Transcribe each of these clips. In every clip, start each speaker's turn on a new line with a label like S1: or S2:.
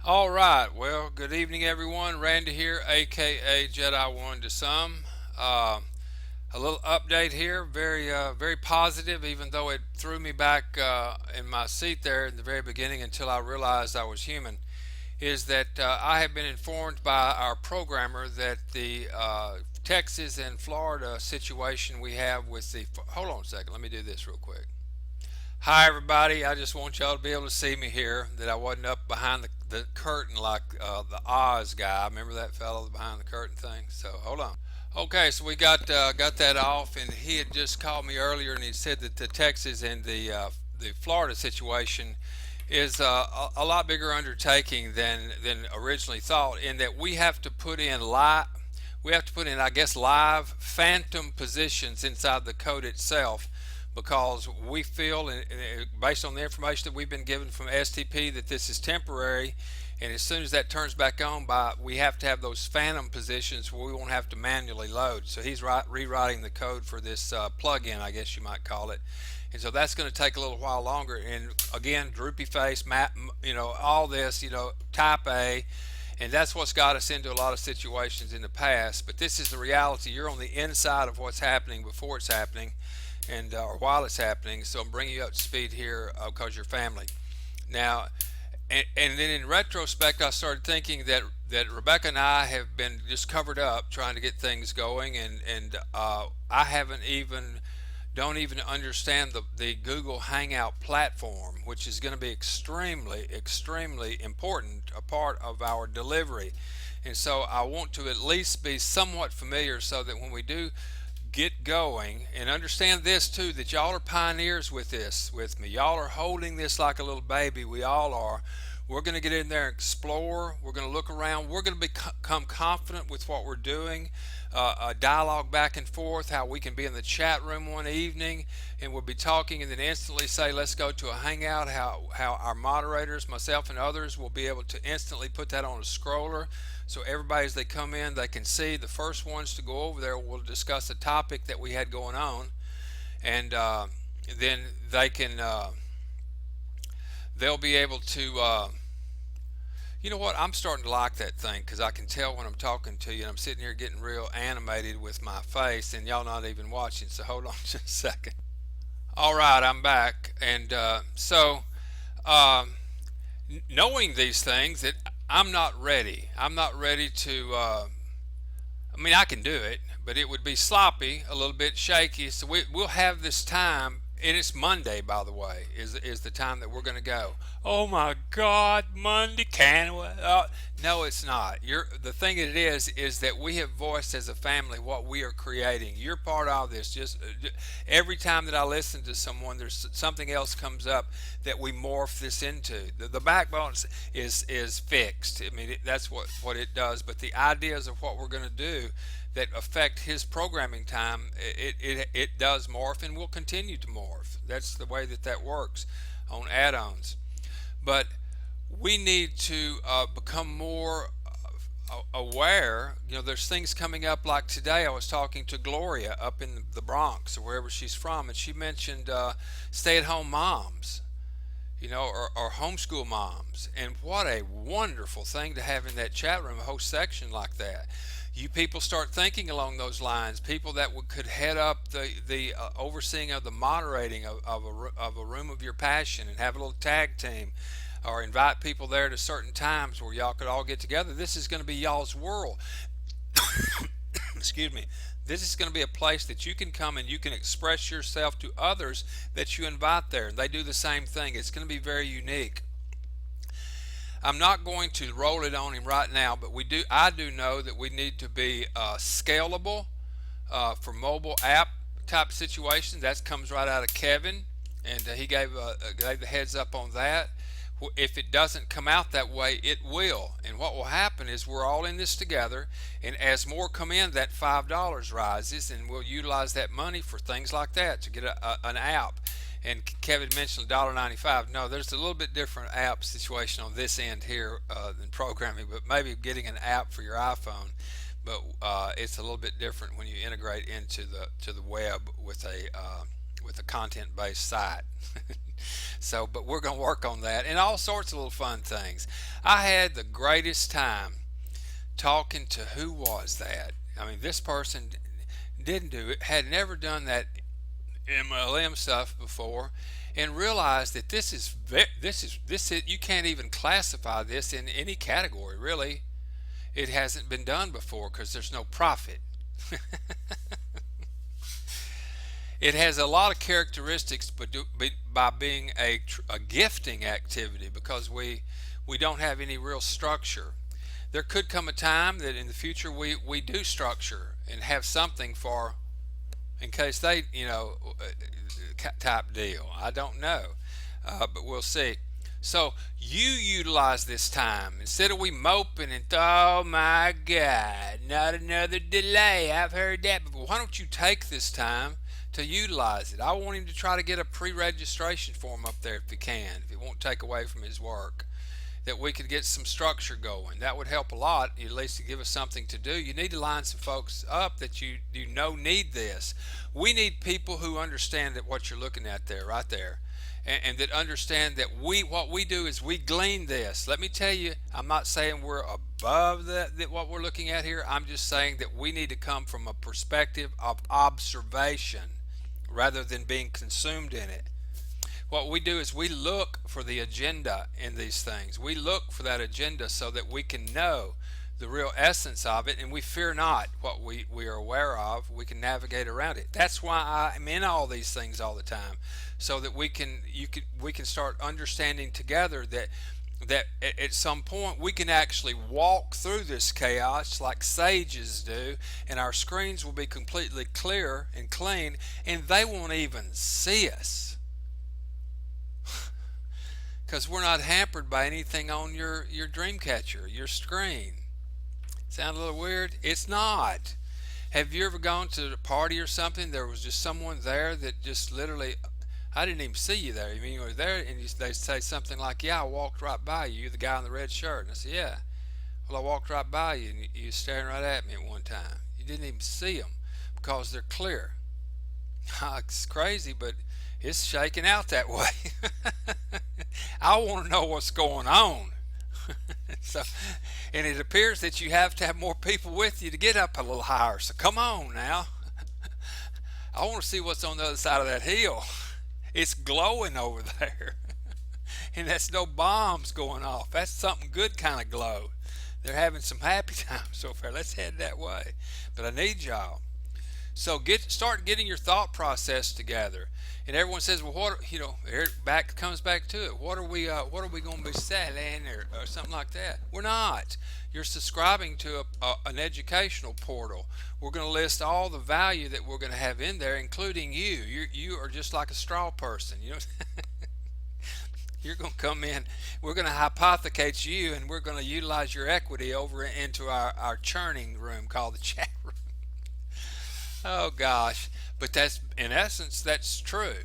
S1: All right. Well, good evening, everyone. Randy here, aka Jedi One to some. Uh, a little update here. Very positive. Even though it threw me back in my seat there in the very beginning until I realized I was human. Is that I have been informed by our programmer that the Texas and Florida situation we have with the. Hold on a second. Let me do this real quick. Hi, everybody. I just want y'all to be able to see me here, that I wasn't up behind the curtain like the Oz guy. Remember that fellow behind the curtain thing? So hold on. Okay, so we got that off, and he had just called me earlier, and he said that the Texas and the Florida situation is a lot bigger undertaking than originally thought. In that we have to put in, I guess, live phantom positions inside the code itself, because we feel, based on the information that we've been given from STP, that this is temporary, and as soon as that turns back on, we have to have those phantom positions where we won't have to manually load. So he's rewriting the code for this plug-in, I guess you might call it, and so that's going to take a little while longer. And again, droopy face, map, all this, type A. And that's what's got us into a lot of situations in the past. But this is the reality. You're on the inside of what's happening before it's happening, and or while it's happening. So I'm bringing you up to speed here because you're family. Now, and then in retrospect, I started thinking that Rebecca and I have been just covered up trying to get things going, and I haven't even don't even understand the Google Hangout platform, which is going to be extremely important, a part of our delivery. And so I want to at least be somewhat familiar so that when we do get going, and understand this too, that y'all are pioneers with this with me. Y'all are holding this like a little baby. We all are. We're going to get in there and explore. We're going to look around. We're going to become confident with what we're doing. A dialogue back and forth, how we can be in the chat room one evening and we'll be talking, and then instantly say, let's go to a hangout. How our moderators, myself and others, will be able to instantly put that on a scroller, so everybody, as they come in, they can see. The first ones to go over there will discuss a topic that we had going on, and then they'll be able to you know what? I'm starting to like that thing because I can tell when I'm talking to you, and I'm sitting here getting real animated with my face, and y'all not even watching. So hold on just a second. All right, I'm back, and um, knowing these things, that I'm not ready. I'm not ready to. I mean, I can do it, but it would be sloppy, a little bit shaky. So we'll have this time, and it's Monday, by the way, is the time that we're going to go. Oh my God, Monday, can we? No, it's not. The thing it is that we have voiced as a family what we are creating. You're part of this. Just every time that I listen to someone, there's something else comes up that we morph this into. The backbone is fixed. I mean, that's what it does. But the ideas of what we're going to do that affect his programming time, it does morph and will continue to morph. That's the way that works on add-ons. But we need to become more aware. There's things coming up like today. I was talking to Gloria up in the Bronx or wherever she's from, and she mentioned stay-at-home moms, or homeschool moms. And what a wonderful thing to have in that chat room, a whole section like that. You people start thinking along those lines. People that could head up the overseeing of the moderating of a room of your passion, and have a little tag team, or invite people there to certain times where y'all could all get together. This is going to be y'all's world. Excuse me. This is going to be a place that you can come and you can express yourself to others that you invite there, and they do the same thing. It's going to be very unique. I'm not going to roll it on him right now, but I do know that we need to be scalable for mobile app type situations. That comes right out of Kevin, and he gave the heads up on that. If it doesn't come out that way, it will. And what will happen is we're all in this together, and as more come in, that $5 rises, and we'll utilize that money for things like that, to get an app. And Kevin mentioned $1.95. No, there's a little bit different app situation on this end here than programming, but maybe getting an app for your iPhone. But it's a little bit different when you integrate into the web with a content-based site. So, but we're going to work on that and all sorts of little fun things. I had the greatest time talking to who was that? I mean, this person didn't do it, had never done that MLM stuff before, and realized that this is you can't even classify this in any category really. It hasn't been done before because there's no profit. It has a lot of characteristics, but by being a gifting activity, because we don't have any real structure. There could come a time that in the future we do structure and have something for in case they type deal. I don't know, but we'll see. So you utilize this time instead of we moping and oh my God, not another delay. I've heard that before. Why don't you take this time to utilize it? I want him to try to get a pre-registration form up there if he can, if it won't take away from his work. That we could get some structure going. That would help a lot, at least to give us something to do. You need to line some folks up that you know need this. We need people who understand that what you're looking at there, right there, and that understand that what we do is we glean this. Let me tell you, I'm not saying we're above that what we're looking at here. I'm just saying that we need to come from a perspective of observation rather than being consumed in it. What we do is we look for the agenda in these things. We look for that agenda so that we can know the real essence of it, and we fear not what we are aware of. We can navigate around it. That's why I'm in all these things all the time, so that we can start understanding together that at some point we can actually walk through this chaos like sages do, and our screens will be completely clear and clean, and they won't even see us because we're not hampered by anything on your dream catcher, your screen. Sound a little weird? It's not. Have you ever gone to a party or something? There was just someone there that just literally, I didn't even see you there. You mean you were there, and they say something like, "Yeah, I walked right by you. You're the guy in the red shirt." And I said, "Yeah." Well, I walked right by you, and you were staring right at me at one time. You didn't even see them because they're clear. It's crazy, but it's shaking out that way. I want to know what's going on. So, and it appears that you have to have more people with you to get up a little higher. So come on now. I want to see what's on the other side of that hill. It's glowing over there. And that's no bombs going off. That's something good kind of glow. They're having some happy times so far. Let's head that way. But I need y'all. So start getting your thought process together. And everyone says, well, what, it comes back to it. What are we going to be selling or something like that? We're not. You're subscribing to an educational portal. We're going to list all the value that we're going to have in there, including you. You are just like a straw person. You're going to come in. We're going to hypothecate you, and we're going to utilize your equity over into our churning room called the chat room. Oh gosh, but that's in essence that's true.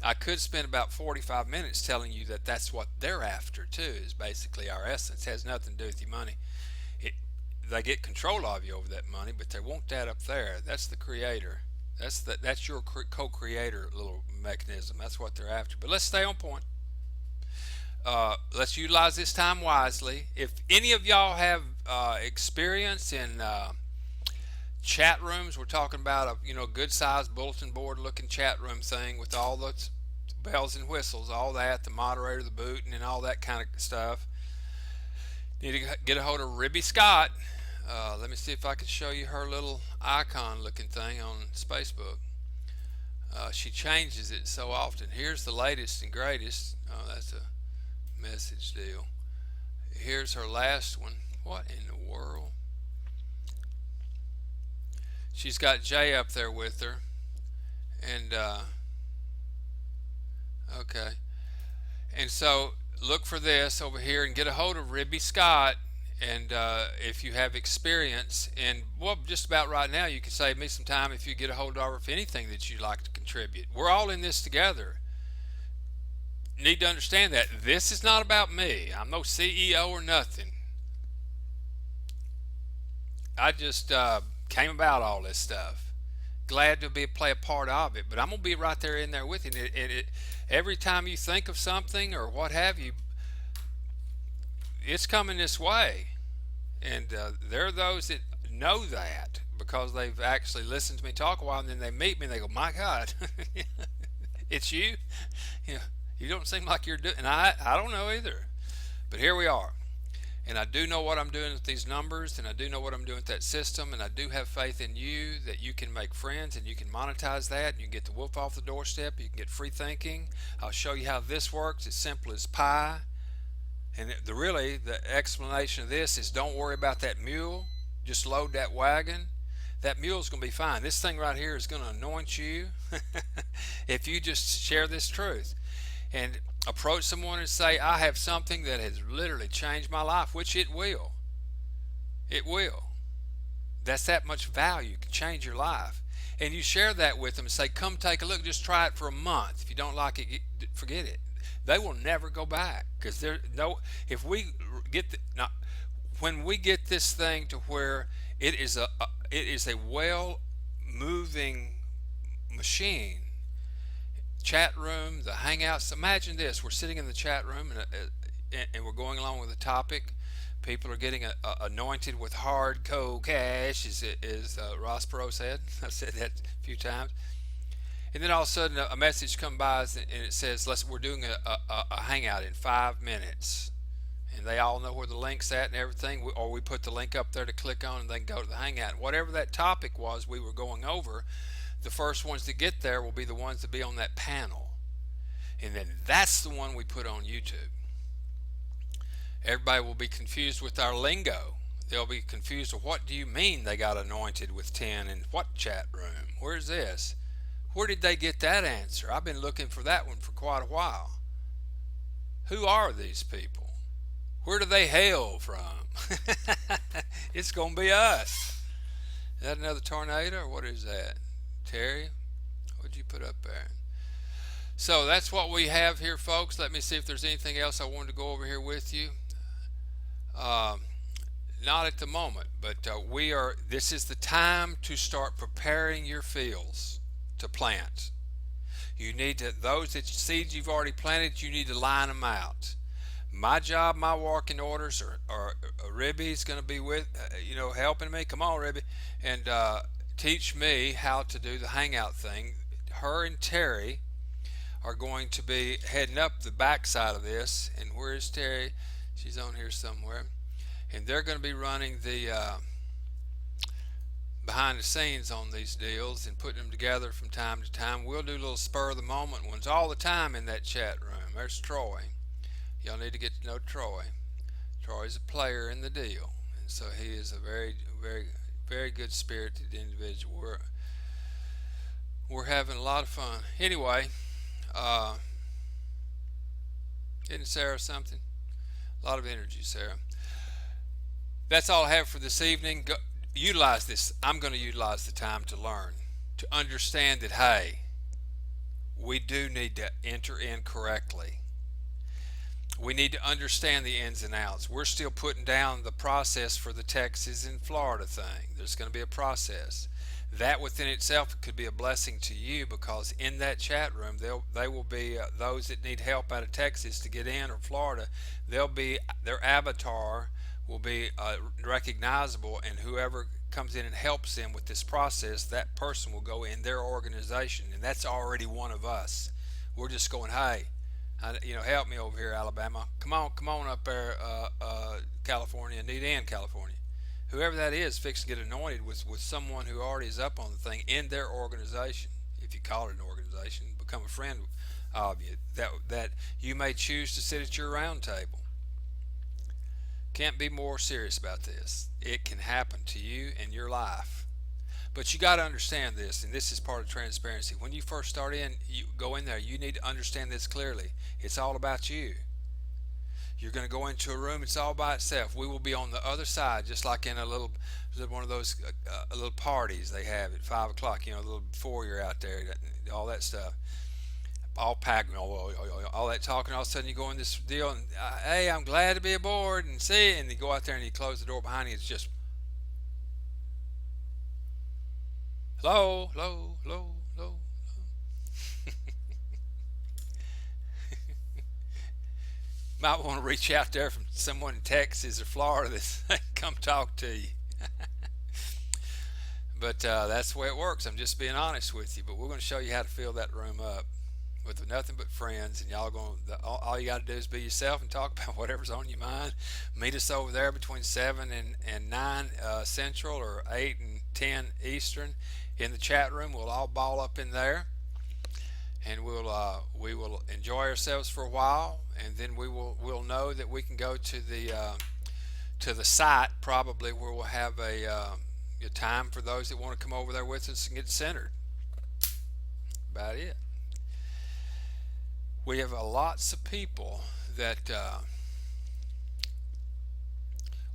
S1: I could spend about 45 minutes telling you that that's what they're after too, is basically our essence. It has nothing to do with your money. They get control of you over that money, but they want that up there. That's the creator. That's your co-creator little mechanism. That's what they're after. But let's stay on point. Let's utilize this time wisely. If any of y'all have experience in chat rooms, we're talking about a good sized bulletin board looking chat room thing with all the bells and whistles, all that, the moderator, the booting, and all that kind of stuff. Need to get a hold of Ribby Scott. Let me see if I can show you her little icon looking thing on Facebook. She changes it so often. Here's the latest and greatest. Oh, that's a message deal. Here's her last one. What in the world? She's got Jay up there with her, and okay, and so look for this over here and get a hold of Ribby Scott. And if you have experience, and well, just about right now, you can save me some time if you get a hold of her for anything that you'd like to contribute. We're all in this together. Need to understand that this is not about me. I'm no CEO or nothing. I just came about all this stuff glad to play a part of it. But I'm gonna be right there in there with you. Every time you think of something or what have you, it's coming this way. And there are those that know that because they've actually listened to me talk a while, and then they meet me and they go, "My God, it's you." You know, you don't seem like you're doing. And I don't know either. But here we are. And I do know what I'm doing with these numbers, and I do know what I'm doing with that system, and I do have faith in you that you can make friends and you can monetize that, and you can get the wolf off the doorstep, you can get free thinking. I'll show you how this works. It's simple as pie. And really, the explanation of this is don't worry about that mule. Just load that wagon. That mule's going to be fine. This thing right here is going to anoint you if you just share this truth. And approach someone and say, I have something that has literally changed my life, which it will. It will. That's that much value. It can change your life. And you share that with them and say, come take a look. Just try it for a month. If you don't like it, forget it. They will never go back because there no. If we get not when we get this thing to where it is a well moving machine. Chat room, the hangouts. Imagine this: we're sitting in the chat room and we're going along with the topic. People are getting anointed with hard cold cash, as Ross Perot said. I've said that a few times. And then all of a sudden a message comes by and it says, we're doing a hangout in 5 minutes. And they all know where the link's at and everything, or we put the link up there to click on and then go to the hangout. Whatever that topic was we were going over, the first ones to get there will be the ones to be on that panel. And then that's the one we put on YouTube. Everybody will be confused with our lingo. They'll be confused with what do you mean they got anointed with 10 in what chat room? Where's this? Where did they get that answer? I've been looking for that one for quite a while. Who are these people? Where do they hail from? It's going to be us. Is that another tornado or what is that? Terry, what'd you put up there? So that's what we have here, folks. Let me see if there's anything else I wanted to go over here with you. Not at the moment, but this is the time to start preparing your fields to plant. You need to, those seeds you've already planted, you need to line them out. My job, my walking orders are Ribby's going to be with, helping me. Come on, Ribby, and teach me how to do the hangout thing. Her and Terry are going to be heading up the backside of this. And where is Terry? She's on here somewhere. And they're going to be running the behind the scenes on these deals and putting them together from time to time. We'll do little spur of the moment ones all the time in that chat room. There's Troy. Y'all need to get to know Troy. Troy's a player in the deal, and so he is a very, very, very good spirited individual. We're having a lot of fun. Anyway, isn't Sarah something? A lot of energy, Sarah. That's all I have for this evening. Utilize this. I'm going to utilize the time to learn, to understand that, hey, we do need to enter in correctly. We need to understand the ins and outs. We're still putting down the process for the Texas and Florida thing. There's going to be a process. That within itself could be a blessing to you because in that chat room, they will be those that need help out of Texas to get in or Florida. Their avatar will be recognizable, and whoever comes in and helps them with this process, that person will go in their organization, and that's already one of us. We're just going, hey, help me over here, Alabama. Come on up there, California, need in California. Whoever that is, fix to get anointed with someone who already is up on the thing in their organization. If you call it an organization, become a friend of you. That you may choose to sit at your round table. Can't be more serious about this. It can happen to you in your life. But you got to understand this, and this is part of transparency. When you first start you go in there, you need to understand this clearly. It's all about you. You're going to go into a room, it's all by itself. We will be on the other side, just like in one of those little parties they have at 5 o'clock, the little foyer out there, all that stuff. All packed, all that talking, all of a sudden you go in this deal, and hey, I'm glad to be aboard, and see, and you go out there and you close the door behind you, it's just, Low, low, low, low. Might want to reach out there from someone in Texas or Florida that come talk to you. But that's the way it works. I'm just being honest with you. But we're going to show you how to fill that room up with nothing but friends, and y'all going. All you got to do is be yourself and talk about whatever's on your mind. Meet us over there between 7 and 9 Central, or 8 and 10 Eastern, in the chat room. We'll all ball up in there, and we will enjoy ourselves for a while, and then we'll know that we can go to the site, probably, where we'll have a time for those that want to come over there with us and get centered. About it. We have lots of people that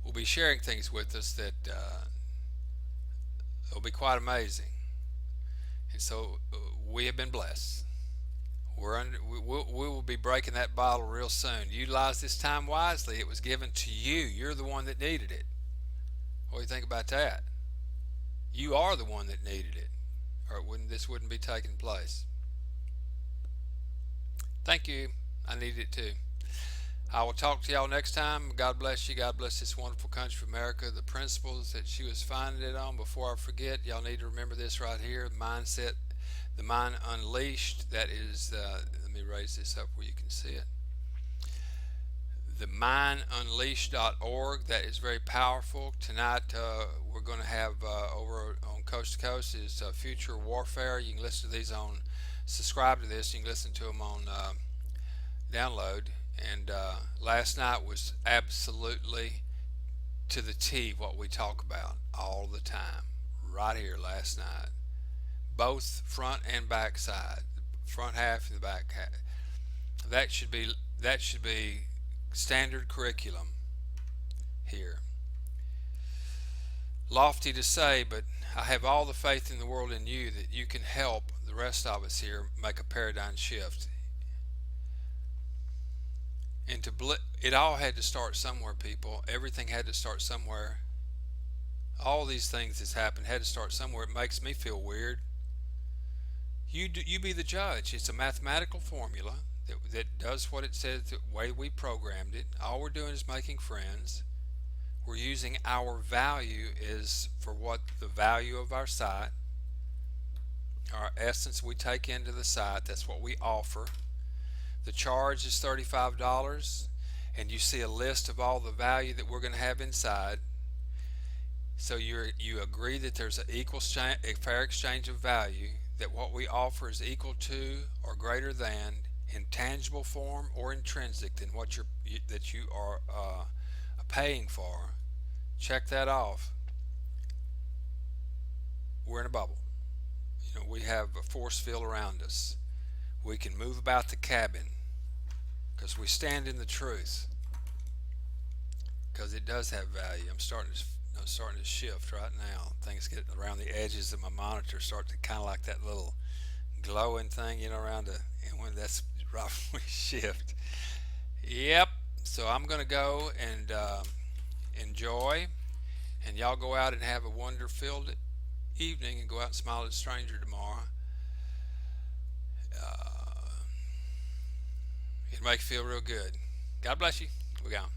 S1: will be sharing things with us that will be quite amazing, and so we have been blessed. We will be breaking that bottle real soon. Utilize this time wisely. It was given to you. You're the one that needed it. What do you think about that? You are the one that needed it, or this wouldn't be taking place. Thank you. I needed it too. I will talk to y'all next time. God bless you. God bless this wonderful country of America. The principles that she was founded on, before I forget, y'all need to remember this right here: mindset, the mind unleashed. That is, let me raise this up where you can see it. The mindunleashed.org. That is very powerful. Tonight we're going to have over on Coast to Coast is Future Warfare. You can listen to these on, subscribe to this. You can listen to them on download. And last night was absolutely to the T what we talk about all the time. Right here last night. Both front and back side. Front half and the back half. That should be standard curriculum here. Lofty to say, but I have all the faith in the world in you that you can help the rest of us here make a paradigm shift. And it all had to start somewhere, people. Everything had to start somewhere. All these things that's happened had to start somewhere. It makes me feel weird. You be the judge. It's a mathematical formula that does what it says, the way we programmed it. All we're doing is making friends. We're using our value is for what the value of our site, our essence we take into the site. That's what we offer. The charge is $35, and you see a list of all the value that we're going to have inside. So you agree that there's a fair exchange of value, that what we offer is equal to or greater than, in tangible form or intrinsic, than what you are paying for. Check that off. We're in a bubble. We have a force field around us. We can move about the cabin because we stand in the truth, because it does have value. I'm starting to shift right now. Things get around the edges of my monitor, start to kind of like that little glowing thing, around and when that's right when we shift. Yep. So I'm going to go and enjoy, and y'all go out and have a wonder-filled evening, and go out and smile at a stranger tomorrow. It'll make you feel real good. God bless you. We gone.